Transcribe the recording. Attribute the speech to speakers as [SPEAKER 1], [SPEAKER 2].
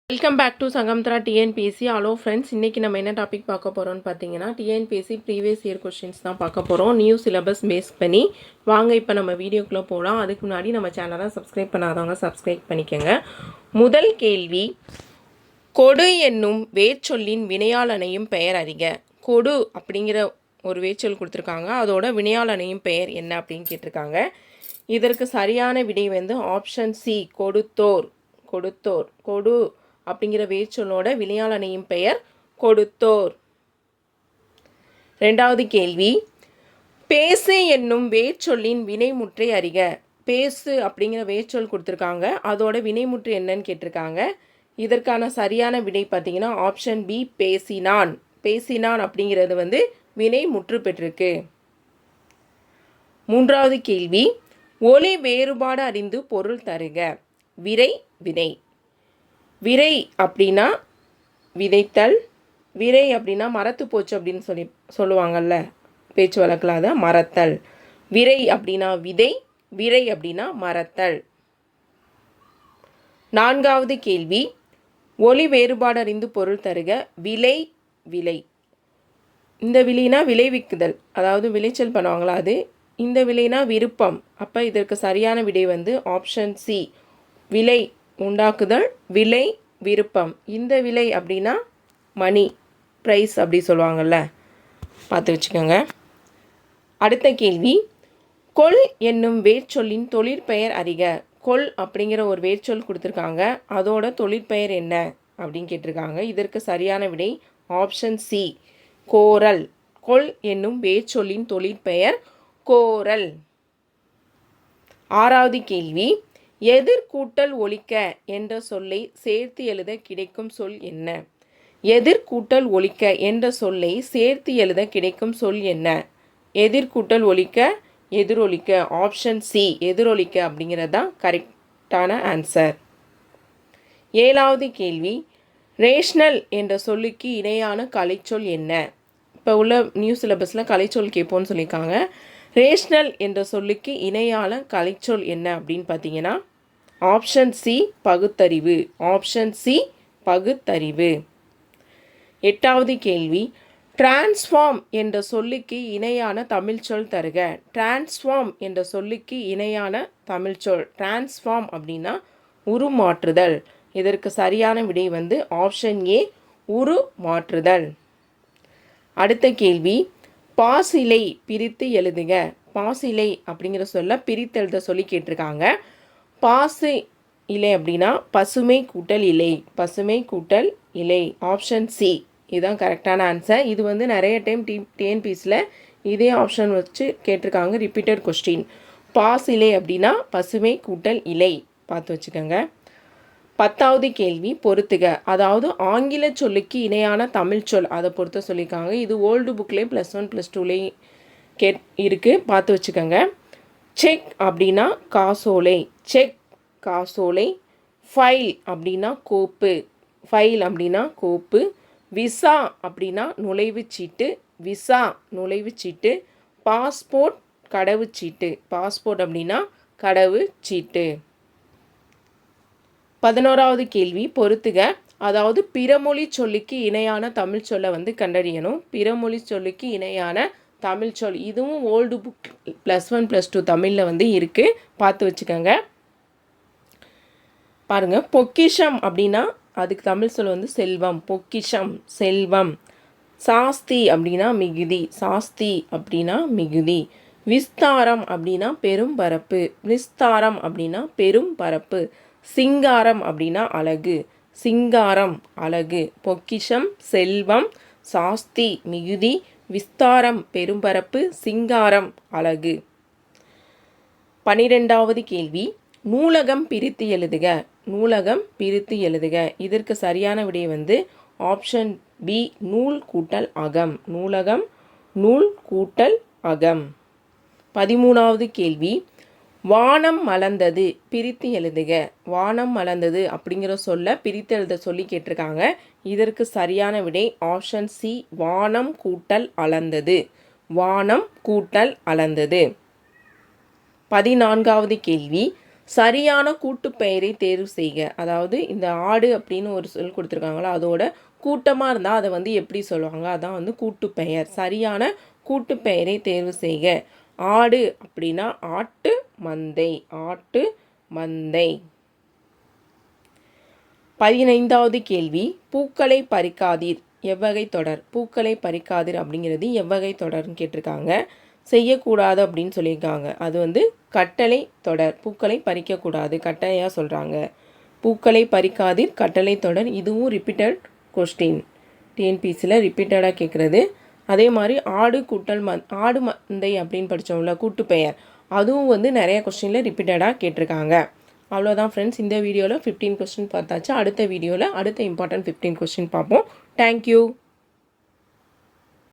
[SPEAKER 1] Welcome back to Sangamithra TNPSC. Hello friends, இன்றைக்கி நம்ம என்ன டாபிக் பார்க்க போகிறோம்னு பார்த்தீங்கன்னா டிஎன்பிஎஸ்சி ப்ரீவியஸ் இயர் கொஸ்டின்ஸ் தான் பார்க்க போகிறோம். நியூ சிலபஸ் பேஸ் பண்ணி வாங்க இப்போ நம்ம வீடியோக்குள்ளே போகலாம். அதுக்கு முன்னாடி நம்ம சேனலை சப்ஸ்கிரைப் பண்ணாதவங்க சப்ஸ்கிரைப் பண்ணிக்கோங்க. முதல் கேள்வி, கொடு என்னும் வேர்ச்சொல்லின் வினையாளனையும் பெயர் அறிக. கொடு அப்படிங்கிற ஒரு வேர்ச்சொல் கொடுத்துருக்காங்க, அதோட வினையாளனையும் பெயர் என்ன அப்படின்னு கேட்டிருக்காங்க. இதற்கு சரியான விடை வந்து ஆப்ஷன் சி, கொடுத்தோர். கொடுத்தோர். கொடு அப்படிங்கிற வேர்ச்சொல்லோட வினையாளனையும் பெயர் கொடுத்தோர். இரண்டாவது கேள்வி, பேசு என்னும் வேர்ச்சொல்லின் வினைமுற்றை அறிக. பேசு அப்படிங்கிற வேர்ச்சொல் கொடுத்துருக்காங்க, அதோட வினைமுற்று என்னன்னு கேட்டிருக்காங்க. இதற்கான சரியான விடை பார்த்தீங்கன்னா ஆப்ஷன் பி, பேசினான். பேசினான் அப்படிங்கிறது வந்து வினை முற்று பெற்றிருக்கு. மூன்றாவது கேள்வி, ஒலி வேறுபாடு அறிந்து பொருள் தருக. விரை, வினை. விரை அப்படின்னா விதைத்தல், விரை அப்படின்னா மரத்து போச்சு அப்படின்னு சொல்லுவாங்கல்ல பேச்சு வழக்கில், அதை மறத்தல். விரை அப்படின்னா விதை, விரை அப்படின்னா மறத்தல். நான்காவது கேள்வி, ஒலி வேறுபாடு அறிந்து பொருள் தருக. விலை, விலை. இந்த விலைனா விளைவிக்குதல், அதாவது விளைச்சல் பண்ணுவாங்களா அது. இந்த விலைனா விருப்பம். அப்போ இதற்கு சரியான விடை வந்து ஆப்ஷன் சி, விலை உண்டாக்குதல், விலை விருப்பம். இந்த விலை அப்படின்னா மணி, ப்ரைஸ் அப்படி சொல்லுவாங்கள்ல, பார்த்து வச்சுக்கோங்க. அடுத்த கேள்வி, கொல் என்னும் வேர்ச்சொல்லின் தொழிற்பெயர் அறிக. கொல் அப்படிங்கிற ஒரு வேர்ச்சொல் கொடுத்துருக்காங்க, அதோட தொழிற்பெயர் என்ன அப்படின்னு கேட்டிருக்காங்க. இதற்கு சரியான விடை ஆப்ஷன் சி, கோரல். கொல் என்னும் வேர்ச்சொல்லின் தொழிற்பெயர் கோரல். ஆறாவது கேள்வி, எதிர்கூட்டல் ஒலிக்க என்ற சொல்லை சேர்த்து எழுத கிடைக்கும் சொல் என்ன? எதிர்கூட்டல் ஒலிக்க என்ற சொல்லை சேர்த்து எழுத கிடைக்கும் சொல் என்ன? எதிர்கூட்டல் ஒலிக்க, எதிரொலிக்க. ஆப்ஷன் சி, எதிரொலிக்க அப்படிங்கிறது தான் கரெக்டான ஆன்சர். ஏழாவது கேள்வி, ரேஷனல் என்ற சொல்லுக்கு இணையான கலைச்சொல் என்ன? இப்போ உள்ள நியூ சிலபஸில் கலைச்சொல் கேட்போன்னு சொல்லியிருக்காங்க. ரேஷனல் என்ற சொல்லுக்கு இணையான கலைச்சொல் என்ன அப்படின்னு பார்த்தீங்கன்னா ஆப்ஷன் சி, பகுத்தறிவு. ஆப்ஷன் சி, பகுத்தறிவு. எட்டாவது கேள்வி, டிரான்ஸ்ஃபார்ம் என்ற சொல்லுக்கு இணையான தமிழ்ச்சொல் தருக. டிரான்ஸ்ஃபார்ம் என்ற சொல்லுக்கு இணையான தமிழ்ச்சொல். டிரான்ஸ்ஃபார்ம் அப்படின்னா உருமாற்றுதல். இதற்கு சரியான விடை வந்து ஆப்ஷன் ஏ, உருமாற்றுதல். அடுத்த கேள்வி, பாசிலை பிரித்து எழுதுக. பாசிலை அப்படிங்கிற சொல்ல பிரித்து எழுத சொல்லி கேட்டிருக்காங்க. பாசு இலை அப்படின்னா பசுமை கூட்டல் இலை. பசுமை கூட்டல் இலை. ஆப்ஷன் சி, இதுதான் கரெக்டான ஆன்சர். இது வந்து நிறைய டைம் டிஎன்பிஎஸ்சியில் இதே ஆப்ஷன் வச்சு கேட்டிருக்காங்க, ரிப்பீட்டட் கொஸ்டின். பாசிலை அப்படின்னா பசுமை கூட்டல் இலை, பார்த்து வச்சுக்கோங்க. பத்தாவது கேள்வி, பொறுத்துக. அதாவது ஆங்கில சொல்லுக்கு இணையான தமிழ் சொல், அதை பொறுத்த சொல்லியிருக்காங்க. இது ஓல்டு புக்லேயே +1 +2லேயே இருக்குது, பார்த்து வச்சுக்கோங்க. செக் அப்படின்னா காசோலை. செக், காசோலை. ஃபைல் அப்படின்னா கோப்பு. ஃபைல் அப்படின்னா கோப்பு. விசா அப்படின்னா நுழைவுச்சீட்டு. விசா, நுழைவுச்சீட்டு. பாஸ்போர்ட், கடவுச்சீட்டு. பாஸ்போர்ட் அப்படின்னா கடவுச்சீட்டு. 11வது கேள்வி, பொறுத்துக. அதாவது பிறமொழி சொல்லுக்கு இணையான தமிழ் சொல்லை வந்து கண்டறியணும். பிறமொழி சொல்லுக்கு இணையான தமிழ் சொல், இதுவும் ஓல்டு புக் +1 +2 தமிழில் வந்து இருக்குது, பார்த்து வச்சுக்கோங்க. பாருங்கள், பொக்கிஷம் அப்படின்னா அதுக்கு தமிழ் சொல் வந்து செல்வம். பொக்கிஷம், செல்வம். சாஸ்தி அப்படின்னா மிகுதி. சாஸ்தி அப்படின்னா மிகுதி. விஸ்தாரம் அப்படின்னா பெரும் பரப்பு. விஸ்தாரம் அப்படின்னா பெரும் பரப்பு. சிங்காரம் அப்படின்னா அழகு. சிங்காரம், அழகு. பொக்கிஷம், செல்வம். சாஸ்தி, மிகுதி. விஸ்தாரம், பெரும்பரப்பு. சிங்காரம், அழகு. 12வது கேள்வி, நூலகம் பிரித்து எழுதுக. நூலகம் பிரித்து எழுதுக. இதற்கு சரியான விடை வந்து ஆப்ஷன் பி, நூல் கூட்டல் அகம். நூலகம், நூல் கூட்டல் அகம். 13வது கேள்வி, வானம் மலர்ந்தது பிரித்து எழுதுக. வானம் மலர்ந்தது அப்படிங்கிற சொல்ல பிரித்து எழுத சொல்லி கேட்டிருக்காங்க. இதற்கு சரியான விடை ஆப்ஷன் சி, வானம் கூட்டல் அளந்தது. வானம் கூட்டல் அளந்தது. 14வது கேள்வி, சரியான கூட்டுப்பெயரை தேர்வு செய்க. அதாவது இந்த ஆடு அப்படின்னு ஒரு சொல் கொடுத்துருக்காங்களா, அதோட கூட்டமாக இருந்தால் அதை வந்து எப்படி சொல்லுவாங்க, அதான் வந்து கூட்டுப்பெயர். சரியான கூட்டுப்பெயரை தேர்வு செய்க. ஆடு அப்படின்னா ஆட்டு மந்தை. ஆட்டு மந்தை. 15வது கேள்வி, பூக்களை பறிக்காதீர் எவ்வகை தொடர். பூக்களை பறிக்காதீர் அப்படிங்கிறது எவ்வகை தொடர்னு கேட்டிருக்காங்க. செய்யக்கூடாது அப்படின்னு சொல்லியிருக்காங்க. அது வந்து கட்டளை தொடர். பூக்களை பறிக்கக்கூடாது கட்டளையாக சொல்கிறாங்க. பூக்களை பறிக்காதீர் கட்டளை தொடர். இதுவும் ரிப்பீட்டட் கொஸ்டின். டிஎன்பிசியில் ரிப்பீட்டடாக கேட்குறது. அதே மாதிரி ஆடு மந்தை அப்படின்னு படித்தோம்ல கூட்டுப்பெயர், அதுவும் வந்து நிறைய கொஸ்டினில் ரிப்பீட்டடாக கேட்டிருக்காங்க. அவ்வளோதான் ஃப்ரெண்ட்ஸ், இந்த வீடியோவில் 15 கொஸ்டின் பார்த்தாச்சு. அடுத்த வீடியோவில் அடுத்த இம்பார்ட்டன்ட் 15 கொஸ்டின் பார்ப்போம். தேங்க்யூ.